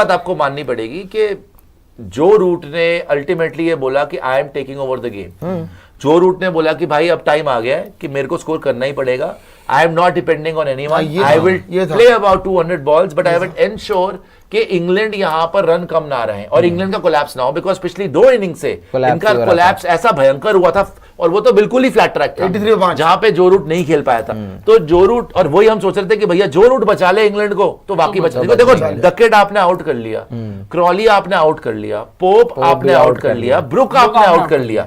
बात आपको माननी पड़ेगी कि जो रूट ने अल्टीमेटली ये बोला कि I am taking over the game, जो रूट ने बोला कि भाई अब टाइम आ गया है कि मेरे को स्कोर करना ही पड़ेगा, I am not depending on anyone, I will play about 200 balls but I will ensure कि इंग्लैंड यहां पर रन कम ना रहे और इंग्लैंड का कोलैप्स ना हो, बिकॉज पिछली 2 इनिंग से इनका कोलैप्स ऐसा भयंकर हुआ था और वो तो बिल्कुल ही फ्लैट ट्रैक था जहां पे जो रूट नहीं खेल पाया था। तो जो रूट, और वही हम सोच रहे थे कि भैया जो रूट बचा ले इंग्लैंड को तो बाकी बचा। देखो डकेट आपने आउट कर लिया, क्रॉली आपने आउट कर लिया, पोप आपने आउट कर लिया, ब्रुक आपने आउट कर लिया,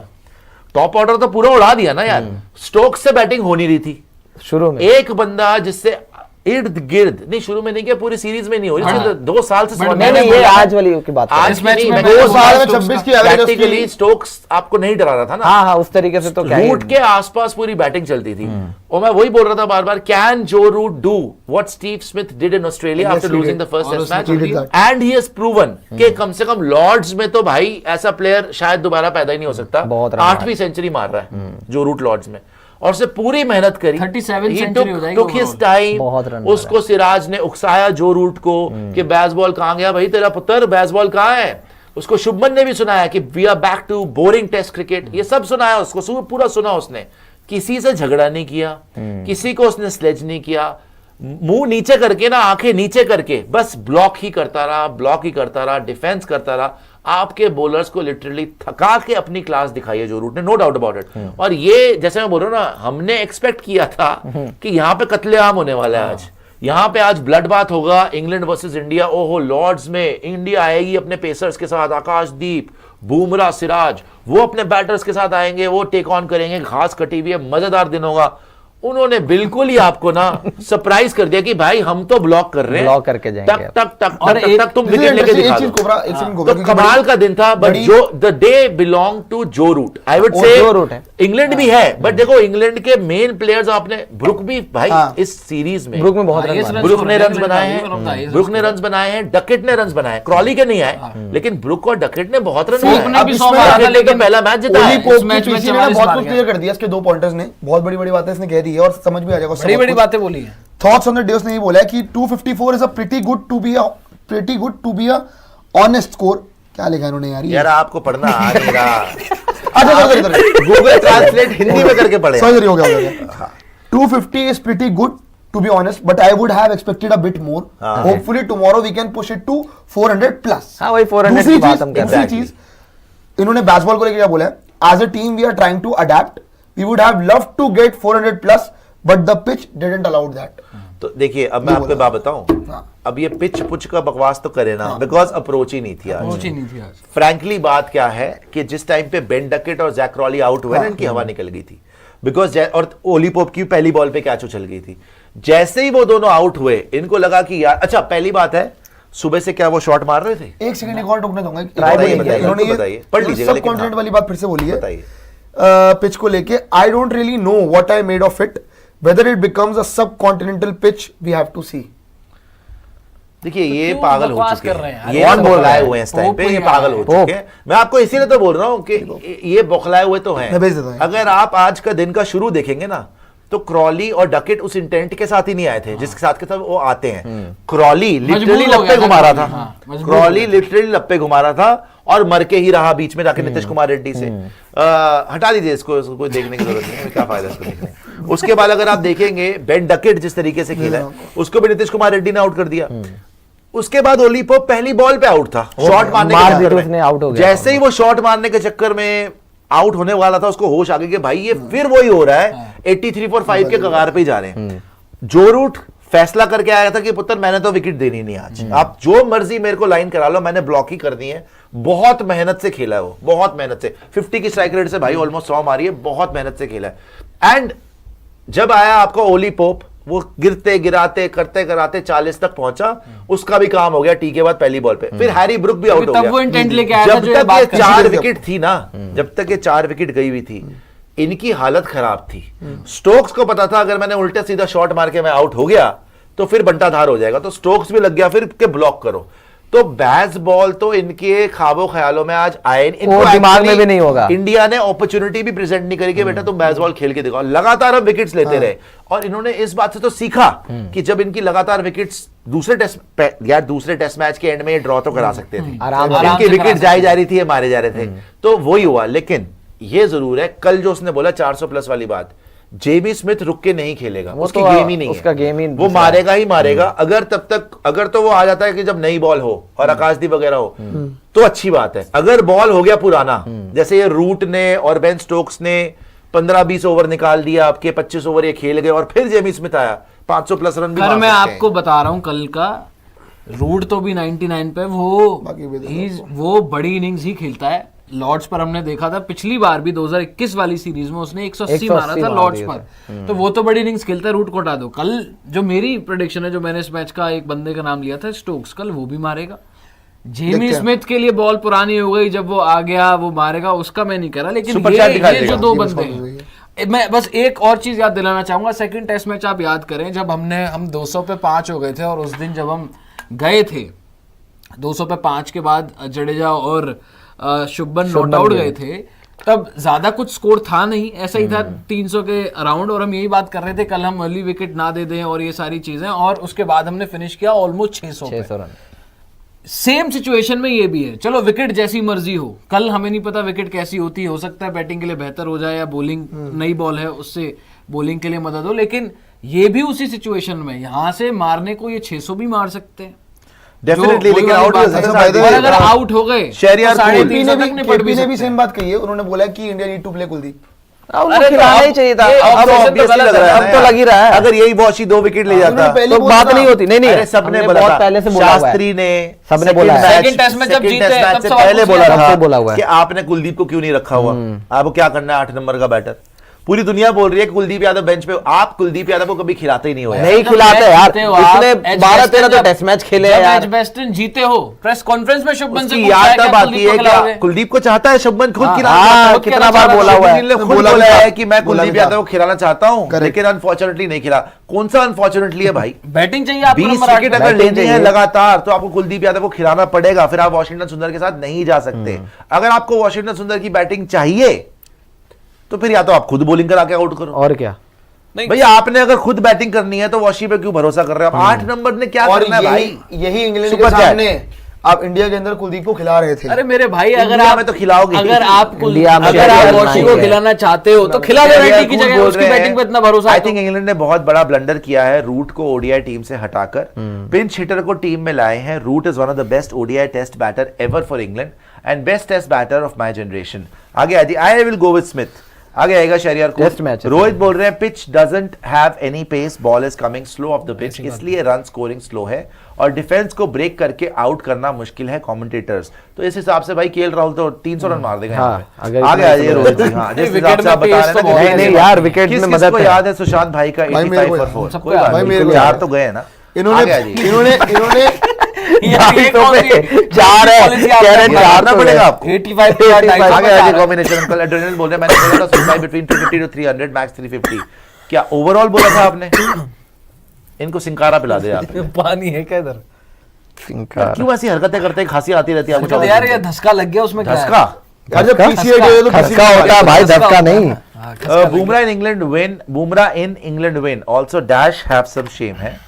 टॉप ऑर्डर तो पूरा उड़ा दिया ना यार। स्टोक्स से बैटिंग हो नहीं रही थी शुरू में, एक बंदा जिससे इर्द गिर्द नहीं, शुरू में नहीं किया, पूरी सीरीज में नहीं हो रही थी, 2 साल से नहीं, ये आज वाली की बात, आज मैच में 2 साल में 26 की एवरेज प्रैक्टिकली स्टोक्स आपको नहीं डरा रहा था ना। हाँ, उस तरीके से तो रूट के आसपास पूरी बैटिंग चलती थी और मैं वही बोल रहा था बार बार, can Joe Root do what Steve Smith did on Australia after losing the first test match, and he has proven कि कम से कम लॉर्ड्स में तो भाई ऐसा प्लेयर शायद दोबारा पैदा ही नहीं हो सकता। 8वीं सेंचुरी मार रहा है जो रूट लॉर्ड्स में, और उससे पूरी मेहनत करी, 37 सेंचुरी हो जाएगी, took his time, उसको सिराज ने उकसाया जो रूट को कि बेसबॉल कहां गया भाई तेरा पुत्र, बेसबॉल कहां है। उसको शुभमन ने भी सुनाया कि we are back to boring test cricket, ये सब सुनाया उसको, पूरा सुना उसने। किसी से झगड़ा नहीं किया, किसी को उसने स्लेज नहीं किया, मुंह नीचे करके ना, आंखें नीचे करके बस ब्लॉक ही करता रहा, डिफेंस करता रहा। आपके बॉलर्स को लिटरली थका के अपनी क्लास दिखाई है जो रूट ने, नो डाउट अबाउट इट। और ये जैसे मैं बोल रहा हूं ना, हमने एक्सपेक्ट किया था कि यहां पे कत्लेआम होने वाला है आज, यहां पे आज ब्लड बाथ होगा, इंग्लैंड वर्सेस इंडिया। ओहो लॉर्ड्स में इंडिया आएगी अपने पेसर्स के साथ, आकाशदीप, बुमराह, सिराज, वो अपने बैटर्स के साथ आएंगे, वो टेक ऑन करेंगे, घास कटी हुई है, मजेदार दिन होगा। उन्होंने बिल्कुल ही आपको ना सरप्राइज कर दिया कि भाई हम तो ब्लॉक कर रहे हैं, ब्लॉक करके जाएंगे, टक टक टक और तक तुम विकेट लेके दिखा दो। तो कमाल का दिन था, बट जो the day belong to Joe Root, I would say England भी है, बट देखो इंग्लैंड के मेन प्लेयर्स आपने, ब्रुक भी भाई इस सीरीज में ब्रुक में बहुत ब्रुक ने रन बनाए हैं, डकेट ने रन बनाए, क्रॉली के नहीं आए, लेकिन ब्रुक और डकेट ने बहुत रन बनाए, पहला मैच जीता है। बहुत कुछ क्लियर कर दिया इसके 2 पॉइंटर्स ने, बहुत बड़ी बड़ी बातें इसने कह दी है और समझ में आ जाएगा, बड़ी बातें बोली है। थॉट्स ऑन द डे, उसने ये बोला है कि 254 is a pretty good to be a honest score. क्या लिखा है इन्होंने यार आपको पढ़ना आ नहीं रहा। अच्छा गूगल ट्रांसलेट हिंदी में करके पढ़े, सॉरी हो गया। 250 is pretty good to be honest, but I would have expected a bit more. Hopefully tomorrow we can push it to 400 plus. हाँ वही 400 की बात हम कर रहे हैं। दूसरी चीज इन्होंने बेसबॉल को लेकर क्या बोला है, as a team we are trying to adapt. We would have loved to get 400 plus, but the pitch didn't allow that. तो देखिए अब मैं आपको बात बताऊं, अब ये पिच पुच का बकवास तो करे ना, बिकॉज अप्रोच ही नहीं थी आज। फ्रैंकली बात क्या है कि जिस टाइम पे बेन डकेट और जैक क्रॉली आउट हुए ना, इनकी हवा निकल गई थी, बिकॉज और ओली पोप की पहली बॉल पे कैच उछल गई थी। जैसे ही वो दोनों आउट हुए, इनको लगा कि यार, अच्छा पहली बात है सुबह से क्या वो शॉट मार रहे थे? एक सेकंड एक और टोकना चाहूंगा, बताइए पढ़ लीजिएगा, सब कॉन्टिनेंट वाली बात फिर से बोली है, बताइए पिच को लेके। I don't really know what I made of it, whether it becomes a subcontinental pitch, we have to see. देखिए ये पागल हो चुके हैं, ये बौखलाए हुए हैं इस टाइम पे, ये पागल हो चुके हैं। मैं आपको इसीलिए तो बोल रहा हूं कि ये बौखलाए हुए तो हैं। अगर आप आज का दिन का शुरू देखेंगे ना, तो क्रॉली और डकेट उस इंटेंट के साथ ही नहीं आए थे जिसके साथ के साथ वो आते हैं। क्रॉली लिटरली लप्पे घुमा रहा था, क्रॉली लिटरली लप्पे घुमा रहा था और मर के ही रहा बीच में जाके नीतीश कुमार रेड्डी से। हटा दीजिए इसको कोई देखने की जरूरत नहीं है, क्या फायदा इसको देखने। उसके बाद अगर आप देखेंगे बेन डकेट जिस तरीके से खेला है, उसको भी नीतीश कुमार रेड्डी ने आउट कर दिया। उसके बाद ओली पोप पहली बॉल पे आउट था, शॉट मारने के चक्कर में। जैसे ही वो शॉट मारने के चक्कर में आउट होने वाला था, उसको होश आ गई कि भाई ये फिर वही हो रहा है, 83 for 5 के कगार पे ही जा रहे हैं। जो रूट फैसला करके आया था कि पुत्र मैंने तो विकेट देनी नहीं आज, आप जो मर्जी मेरे को लाइन करा लो, मैंने ब्लॉक ही कर दी है। बहुत मेहनत से खेला है वो, बहुत मेहनत से, 50 की स्ट्राइक रेट से भाई ऑलमोस्ट 100 मारी है, बहुत मेहनत से खेला है। एंड जब आया आपका ओली पोप, वो गिरते गिराते करते कराते 40 तक पहुंचा, उसका भी काम हो गया टी के बाद पहली बॉल पे। फिर हैरी ब्रुक भी आउट हो गया। वो इंटेंट लेके आया था, जब तक ये 4 विकेट थी ना, जब तक ये 4 विकेट गई हुई थी, इनकी हालत खराब थी। स्टोक्स को पता था अगर मैंने उल्टा सीधा शॉट मार के मैं आउट हो गया तो फिर बंटाधार हो जाएगा, तो स्टोक्स भी लग गया फिर के ब्लॉक करो। तो बैस बॉल तो इनके ख्वाबों ख्यालों में आज आए नहीं। वो दिमाग में भी नहीं होगा। इंडिया ने अपॉर्चुनिटी भी प्रेजेंट नहीं करी कि बेटा तुम बैस बॉल खेल के देखो, लगातार हम विकेट्स लेते रहे और इन्होंने इस बात से तो सीखा कि जब इनकी लगातार विकेट्स दूसरे टेस्ट मैच के एंड में ड्रॉ तो करा सकते थे, आराम इनकी विकेट जाई जा रही थी, मारे जा रहे थे, तो वही हुआ। लेकिन ये जरूर है, कल जो उसने बोला 400 प्लस वाली बात, जेमी स्मिथ रुक के नहीं खेलेगा, उसकी तो गेम ही नहीं उसका है, गेम ही वो मारेगा ही मारेगा। अगर तब तक अगर तो वो आ जाता है कि जब नई बॉल हो और आकाशदीप वगैरह हो तो अच्छी बात है। अगर बॉल हो गया पुराना, जैसे ये रूट ने और बेन स्टोक्स ने 15-20 ओवर निकाल दिया, आपके 25 ओवर ये खेल गए और फिर जेमी स्मिथ आया, 500 प्लस रन भी मार मैं सकते हैं। आपको बता रहा हूं कल का रूट तो भी 99 पे वो बड़ी इनिंग्स ही खेलता है। लॉर्ड्स पर हमने देखा था पिछली बार भी 2021 वाली सीरीज में उसने 180 मारा था लॉर्ड्स पर, तो वो तो बड़ी इनिंग्स खेलता है, रूट को हटा दो। कल जो मेरी प्रेडिक्शन है, जो मैंने इस मैच का एक बंदे का नाम लिया था स्टोक्स, कल वो भी मारेगा। जेमी स्मिथ के लिए बॉल पुरानी हो गई, जब वो आ गया वो मारेगा, उसका मैं नहीं कह रहा, लेकिन ये जो दो बंदे हैं, मैं बस एक और चीज याद दिलाना चाहूंगा। सेकंड टेस्ट मैच आप याद करें, जब हम 200 पे 5 हो गए थे और उस दिन जब हम गए थे 200 पे 5 के बाद जडेजा और शुभमन नॉट आउट गए थे, तब ज्यादा कुछ स्कोर था नहीं, ऐसा ही था 300 के अराउंड, और हम यही बात कर रहे थे कल हम अर्ली विकेट ना दे दें और ये सारी चीजें, और उसके बाद हमने फिनिश किया ऑलमोस्ट 600 रन। सेम सिचुएशन में ये भी है। चलो विकेट जैसी मर्जी हो, कल हमें नहीं पता विकेट कैसी होती, हो सकता है बैटिंग के लिए बेहतर हो जाए या बॉलिंग नई बॉल है उससे बॉलिंग के लिए मदद हो, लेकिन ये भी उसी सिचुएशन में यहां से मारने को ये 600 भी मार सकते हैं डेफिनेटली, लेकिन आउट हो सकते हैं। और अगर आउट हो गए शहरियार तो KP ने भी सेम बात कही है, उन्होंने बोला कि India need to play Kuldeep. उनको खिलाना ही चाहिए था, अब तो लग ही रहा है। अगर यही वॉशी 2 विकेट ले जाता तो बात नहीं होती। नहीं, सबने हमने बहुत पहले से बोला हुआ है। शास्त्री ने सबने बोला है। सेकंड टेस्ट में जब जीते तब से सवाल पहले पूछा बोला बोला हुआ था है। कि आपने कुलदीप को क्यों नहीं रखा हुआ, आपको क्या करना है 8 नंबर का बैटर। पूरी दुनिया बोल रही है कि कुलदीप यादव बेंच पे, आप कुलदीप यादव को कभी खिलाते ही नहीं हो यार। नहीं खिलाते यार, इसने 12-13 तो टेस्ट मैच खेले हैं यार। वेस्टर्न जीते हो, प्रेस कॉन्फ्रेंस में शुभमन से उसकी याद तब आती है कि कुलदीप को चाहता है, शुभमन खुद खिलाना, कितना बार बोला हुआ है, शुभमन ने खुद बोला है कि मैं कुलदीप यादव को खिलाना चाहता हूं, लेकिन अनफॉर्चुनेटली नहीं खिला। कौन सा अनफॉर्चुनेटली है भाई, बैटिंग चाहिए आपको, 20 विकेट अगर लेनी है लगातार तो आपको कुलदीप यादव को खिलाना पड़ेगा, फिर आप वाशिंगटन सुंदर के साथ नहीं जा सकते। अगर आपको वाशिंगटन सुंदर की बैटिंग चाहिए तो फिर या तो आप खुद बॉलिंग करा के आउट करो, और क्या। भैया आपने अगर खुद बैटिंग करनी है तो वॉशी पे क्यों भरोसा कर रहे हो आप? 8 नंबर ने क्या करना है भाई, यही इंग्लैंड के सामने आप इंडिया के अंदर कुलदीप को खिला रहे थे। अरे मेरे भाई, अगर इंडिया आप में तो खिलाओगे, अगर आप में वॉशी को खिलाना चाहते हो तो खिला दो, रेड्डी की जगह उसकी बैटिंग पे इतना भरोसा है। आई थिंक इंग्लैंड ने बहुत बड़ा ब्लंडर किया है, रूट को ओडीआई टीम से हटाकर पिंच हिटर को टीम में लाए हैं। Root is one of the best ODI test batter ever for England and best test batter of my generation. आगे I will go with Smith, आगे आएगा शहरियार को। रोहित बोल रहे हैं pitch doesn't have any pace, ball is coming slow off the pitch, इसलिए run scoring slow है और डिफेंस को ब्रेक करके आउट करना मुश्किल है कमेंटेटर्स। तो इस हिसाब से भाई केएल राहुल तो 300 रन मार देगा। आगे आ जाइए रोहित जी। हाँ, जिस हिसाब से आप बता रहे हैं, नहीं यार विकेट में मदद को याद है सुशांत भाई का 85 फॉर 4, कोई बात नहीं, यार तो गए ना। इन्होंने चार पड़ेगा आपको 85 कॉम्बिनेशन। अंकल एड्रेनलिन बोल रहे हैं, मैंने बोला था सप्लाई बिटवीन 250 to 300 मैक्स 350, क्या ओवरऑल बोला था आपने? इनको सिंकारा पिला दे आप। पानी है क्या इधर? क्यों ऐसी हरकतें करते हैं, खांसी आती रहती है तो यार ये धसका लग गया उसमें, धसका होता है भाई, धसका नहीं। Bumrah in England win also dash have some shame है,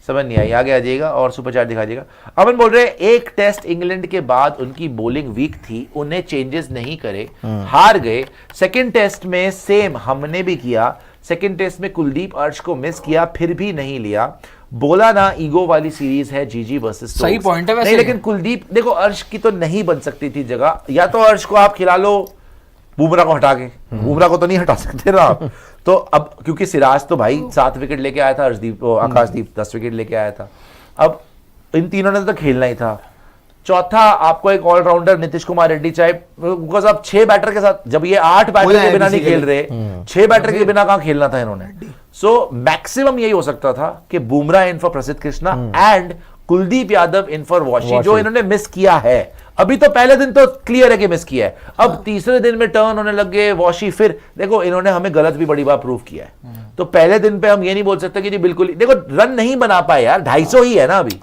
समझ नहीं आई। आगे आ जाइएगा और सुपर चैट दिखा जाइएगा। अमन बोल रहे हैं एक टेस्ट इंग्लैंड के बाद उनकी बॉलिंग वीक थी, उन्हें चेंजेस नहीं करे, हार गए। सेकंड टेस्ट में सेम हमने भी किया, सेकंड टेस्ट में कुलदीप अर्श को मिस किया फिर भी नहीं लिया, बोला ना ईगो वाली सीरीज है जीजी वर्सेस सही पॉइंट है वैसे। नहीं, लेकिन कुलदीप देखो अर्श की तो नहीं बन सकती थी जगह, या तो अर्श को आप खिला लो बुमराह को हटा के, बुमराह को तो नहीं हटा सकते ना आप। तो अब क्योंकि सिराज तो भाई 7 विकेट लेके आया था, आकाशदीप 10 विकेट लेके आया था, अब इन तीनों ने तो खेलना ही था। चौथा आपको एक ऑलराउंडर नीतीश कुमार रेड्डी चाहे, बिकॉज आप 6 बैटर के साथ, जब ये 8 बैटर के बिना नहीं खेल रहे, 6 बैटर के बिना कहां खेलना था इन्होंने। सो मैक्सिमम यही हो सकता था कि बुमराह इन फॉर प्रसिद्ध Krishna and Kuldeep Yadav in for washi, जो इन्होंने मिस किया है। अभी तो पहले दिन तो क्लियर है कि मिस किया है, अब तीसरे दिन में टर्न होने लग गए वॉशी, फिर देखो इन्होंने हमें गलत भी बड़ी बार प्रूव किया है। तो पहले दिन पे हम ये नहीं बोल सकते कि जी बिल्कुल, देखो रन नहीं बना पाए यार, 250 ही है ना अभी,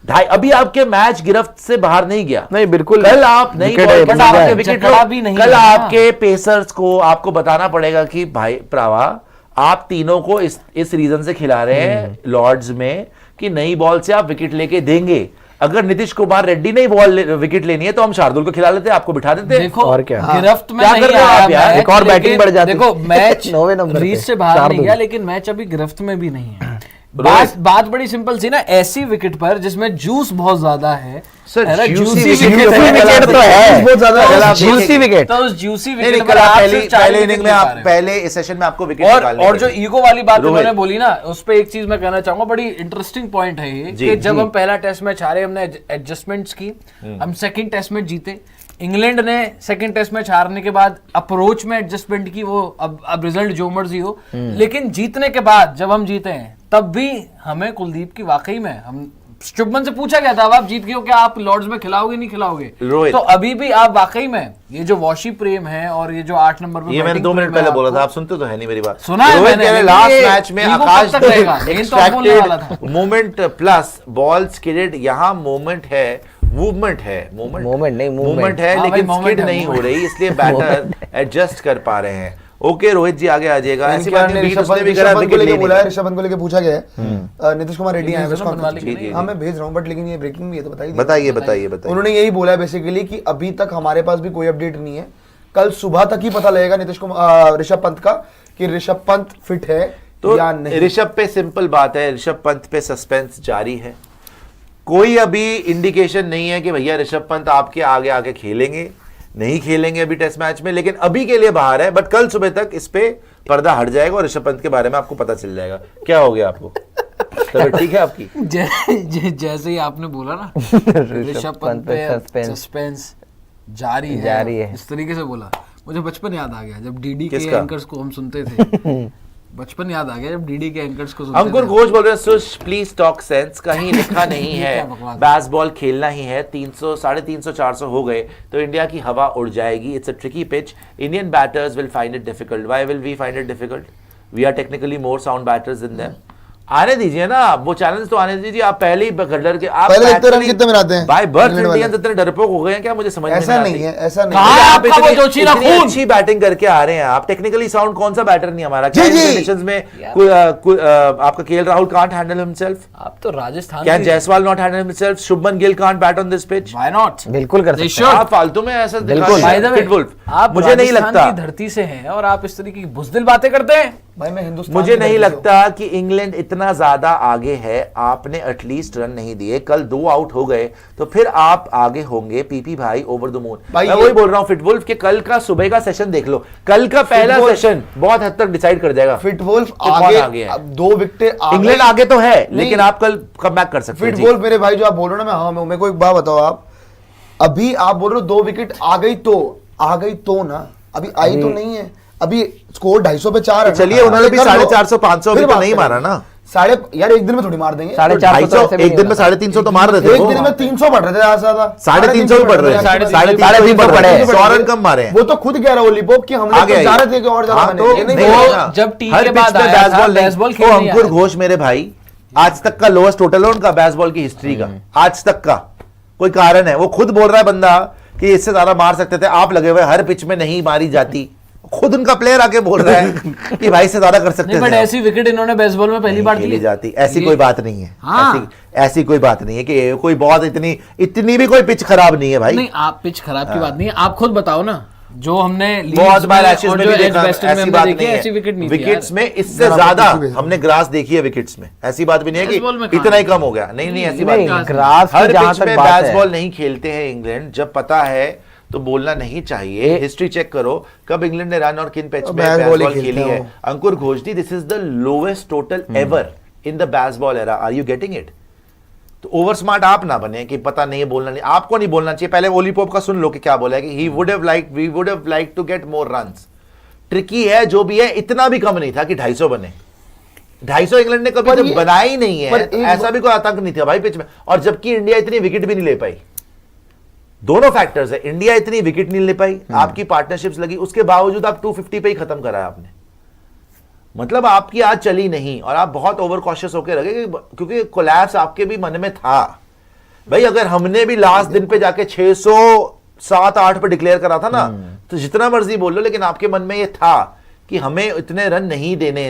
अभी आपके मैच गिरफ्त से बाहर नहीं गया, नहीं बिल्कुल, कल आप नहीं विकेट आपके विकेट जकड़ा भी नहीं कल है ना। आपके पेसर्स को आपको बताना पड़ेगा कि भाई प्रावा आप तीनों को इस रीजन से खिला रहे हैं लॉर्ड्स में कि नई बॉल से आप विकेट लेके देंगे। अगर नीतीश कुमार रेड्डी ने बॉल विकेट लेनी है तो हम शार्दुल को खिला लेते, आपको बिठा देते। देखो और क्या? गिरफ्त में क्या नहीं कर रहे हो आया आप यार? मैच, एक और बैटिंग लेकिन बढ़ जाती। देखो मैच 9वें नंबर रीच पे, से बाहर नहीं शार्दुल। गया, लेकिन मैच अभी गिरफ्त में भी नहीं है। बात बड़ी सिंपल सी ना, ऐसी विकेट पर जिसमें जूस बहुत ज्यादा है, सर, है ना, juicy juicy wicket wicket है, विकेट तो है बहुत ज्यादा कल आप जूसी देखेंगे। विकेट। तो उस जूसी नहीं, विकेट कल पर आप आप पहले सिर्फ 4 पहले विकेट इनिंग में ले पा आप रहे हैं। पहले इस सेशन में आपको विकेट और जो ईगो वाली बात रोहित। उन्होंने बोली ना, उस पे एक चीज मैं कहना चाहूंगा, बड़ी इंटरेस्टिंग पॉइंट है ये जी, कि जब हम पहला टेस्ट मैच हारे, हमने एडजस्टमेंट्स की, हम सेकंड टेस्ट मैच जीते। इंग्लैंड ने सेकंड टेस्ट मैच हारने के बाद अप्रोच में एडजस्टमेंट की, वो अब रिजल्ट जो मर्जी हो, लेकिन जीतने के बाद जब हम जीते हैं तब भी हमें कुलदीप की वाकई में, हम शुभमन से पूछा गया था अब आप जीत गए हो, क्या आप लॉर्ड्स में खिलाओगे नहीं खिलाओगे, रोहित। तो अभी भी आप वाकई में ये जो वॉशी प्रेम है और ये जो 8 नंबर पे ये मैंने बैटिंग 2 मिनट प्रेम है पहले बोला था, आपको- आप सुनते तो है नहीं मेरी बात। सुना है रोहित मैंने, कह रहे लेकिन लास्ट ये मैच में ईगो आकाश कब तक रहेगा? यही तो आप बोलने वाला था। मोमेंट प्लस बॉल स्किड, यहाँ मोमेंट है, मूवमेंट है, Movement नहीं, movement। मूवमेंट है, हाँ भाई, लेकिन movement स्किड है, नहीं हो movement। रही, इसलिए बैटर एडजस्ट कर पा रहे हैं। ओके रोहित जी आगे आ जाइएगा। ऐसी बात नहीं, बीट उसने भी करा, विकेट ले बोला है, लिया। ऋषभ पंत को लेके पूछा गया है, नीतीश कुमार रेड्डी आए न्यूज़ बनवा ली कि नहीं? हाँ मैं भेज रहा हूँ, बट लेकिन ये ब्रेकिंग भी है तो बताइए। बताइए बताइए बताइए। उन्होंने यही बोला है बेसिकली कि अभी तक हमारे पास भी कोई अपडेट नहीं है, कल सुबह तक ही पता लगेगा नीतीश कुमार ऋषभ पंत का कि ऋषभ पंत फिट है तो या नहीं। ऋषभ पे सिंपल बात है, ऋषभ पंत पे सस्पेंस जारी है, कोई अभी इंडिकेशन नहीं है कि भैया ऋषभ पंत आपके आगे आके खेलेंगे, नहीं खेलेंगे अभी टेस्ट मैच में, लेकिन अभी के लिए बाहर है। बट कल सुबह तक इस पे पर्दा हट जाएगा और ऋषभ पंत के बारे में आपको पता चल जाएगा। क्या हो गया आपको? तबीयत ठीक है आपकी? जैसे ही आपने बोला ना ऋषभ पंत पे सस्पेंस जारी है, इस तरीके से बोला, मुझे बचपन याद आ गया जब डीडी के किसका? एंकर्स को हम सुनते थे। बचपन याद आ गया जब डीडी के एंकर्स को सुनते अंकुर थे। घोष बोल रहे हैं, सुश प्लीज टॉक सेंस, कहीं लिखा नहीं क्या है बकवास है? बैसबॉल खेलना ही है, 300 350 400 हो गए तो इंडिया की हवा उड़ जाएगी, it's a tricky pitch, Indian batters will find it difficult. Why will we find it difficult? We are technically more sound batters than them. आने दीजिए ना, वो चैलेंज तो आने दीजिए। आप पहले ही डर के आप पहले देखते रन कितने बनाते हैं बाय बर्थ इंग्लैंड वाले। इंडियन इतने डरपोक हो गए हैं क्या? मुझे समझ में ऐसा नहीं नहीं आती। है, ऐसा नहीं कहाँ है। है आप आपका वो इतनी जोशीला इतनी खून? अच्छी बैटिंग करके आ रहे हैं आप, टेक्निकली साउंड कौन सा बैटर नहीं हमारा? क्या जी, जी। कंडीशंस में आपका KL Rahul can't handle himself? आप तो Rajasthan can Jaiswal not handle himself? Shubman Gill can't bat on this pitch? Why not? बिल्कुल कर They सकते should। आप फालतू में ऐसा दिखा बिल्कुल। रहे हैं। By the way, Pitbull। आप मुझे नहीं राजस्थान लगता, की धरती से हैं और आप इस तरीके की बुज़दिल बातें करते हैं। भाई मैं हिंदुस्तान मुझे की नहीं धरती से लगता कि इंग्लैंड इतना ज्यादा आगे है। आपने एटलीस्ट रन नहीं दिए, कल 2 आउट हो गए तो फिर आप आगे होंगे। पीपी भाई ओवर द मून। भाई मैं ये- वही बोल रहा हूँ, फिटवुल्फ के कल का सुबह का सेशन देख लो, कल का पहला फिटवुल्फ- सेशन बहुत हद तक डिसाइड कर जाएगा। फिटवुल्फ कि कौन आगे आगे है। अब 2 विकेटें आगे, इंग्लैंड आगे तो है, नहीं। लेकिन आप कल कम बैक कर सकते हैं। जी। फिटवुल्फ मेरे भाई जो आप बोल रहे हो ना, मैं हाँ मैं मेरे को एक बात बताओ, आप अभी आप बोल रहे हो 2 विकेट आ गई तो ना, अभी आई तो नहीं है, अभी स्कोर 250 पे 4 है। चलिए, उन्होंने भी 450 500 अभी तो नहीं मारा ना। साढ़े यार एक दिन में थोड़ी मार देंगे। 450 तो ऐसे भी एक नहीं दिन में होता। 350 तो मार रहे थे एक वो। दिन में 300 बढ़ रहे थे ज्यादा। 350 भी बढ़ रहे हैं, 350 ही बढ़ रहे हैं, 100 रन कम मारे हैं। वो तो खुद कह रहा है ओलीपोप कि हम लोग आगे तो आइए। जा रहे थे कि और ज्यादा हाँ, बने। तो ये नहीं नहीं बोला। वो ना। जब टी हर के पिच बाद पे आया था, बैसबॉल नहीं। बैसबॉल वो खेलने आया अंकुर था। घोष मेरे भाई आज तक का लोएस्ट टोटल है उनका बैसबॉल की हिस्ट्री का, आज तक का कोई कारण है? वो खुद बोल रहा है बंदा कि इससे ज्यादा मार सकते थे, आप लगे हुए हर पिच में नहीं मारी जाती। खुद उनका प्लेयर आके बोल रहा है कि भाई से ज्यादा कर सकते नहीं, बट थे। ऐसी विकेट इन्होंने बेसबॉल में पहली बार खेली दी जाती, ऐसी ये- कोई बात नहीं है। हाँ। ऐसी कोई बात नहीं है कि कोई बहुत इतनी भी कोई पिच खराब नहीं है भाई। नहीं, आप पिच खराब की बात नहीं है, आप खुद बताओ ना, जो हमने बहुत बार Leeds एशेज और में जो भी देखा, एजबेस्टन में ऐसी हमने बात देखी नहीं है, ऐसी विकेट है। नहीं थी विकेट्स यार। में इससे जरा ज्यादा पीछे भेज दो। हमने ग्रास देखी है विकेट्स में, ऐसी बात भी नहीं है बेसबॉल में कि कहाँ इतना ही है? कम हो गया। नहीं ऐसी बात नहीं, नहीं है। ग्रास की हर जहां पिच तक में बात है। बैसबॉल नहीं खेलते हैं इंग्लैंड, जब पता है तो बोलना नहीं चाहिए। हिस्ट्री चेक करो कब इंग्लैंड ने रन और किन पिच में बैसबॉल ही बैसबॉल खेली खेलते है। हो। Ankur Ghosh ji, this is the lowest total ever in the baseball era. Are you getting it? तो ओवर स्मार्ट आप ना बने कि पता नहीं है, बोलना नहीं, आपको नहीं बोलना चाहिए। पहले ओली पोप का सुन लो कि क्या बोला है कि we would have like to get more runs. Tricky है जो भी है, इतना भी कम नहीं था कि 250 बने। 250 इंग्लैंड ने कभी पर तो ये- बनाया ही नहीं है, पर एक ऐसा भी कोई आतंक नहीं था भाई पिच में। और जबकि इंडिया इतनी विकेट भी नहीं ले पाई। दोनों फैक्टर्स है, इंडिया इतनी विकेट नहीं ले पाई, आपकी पार्टनरशिप्स लगी, उसके बावजूद आप 250 पे ही खत्म कराया आपने। मतलब आपकी आज चली नहीं और आप बहुत ओवर कॉशियस होकर रहे, क्योंकि कोलैप्स आपके भी मन में था भाई अगर हमने भी लास्ट दिन पे जाके 607-8 पे डिक्लेयर करा था ना, तो जितना मर्जी बोल लो, लेकिन आपके मन में ये था कि हमें इतने रन नहीं देने।